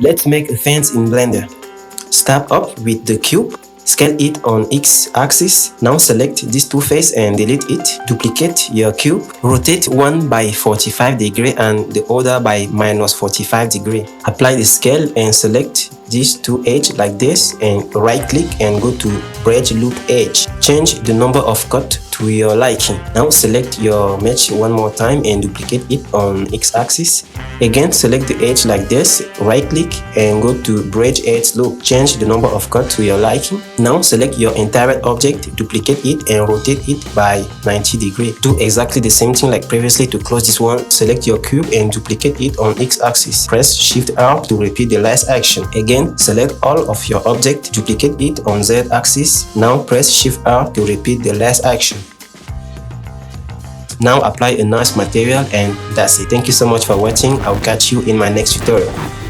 Let's make a fence in Blender. Start up with the cube, scale it on X-axis. Now select this two face and delete it. Duplicate your cube, rotate one by 45 degrees and the other by minus 45 degrees. Apply the scale and select these two edges like this and right click and go to bridge loop edge. Change the number of cut to your liking. Now select your mesh one more time and duplicate it on X-axis. Again, select the edge like this, right click and go to bridge edge loop. Change the number of cut to your liking. Now select your entire object, duplicate it and rotate it by 90 degrees. Do exactly the same thing like previously. To close this one, select your cube and duplicate it on X-axis. Press Shift R to repeat the last action. Again, select all of your object, duplicate it on Z-axis. Now press Shift R to repeat the last action. Now apply a nice material and that's it. Thank you so much for watching. I'll catch you in my next tutorial.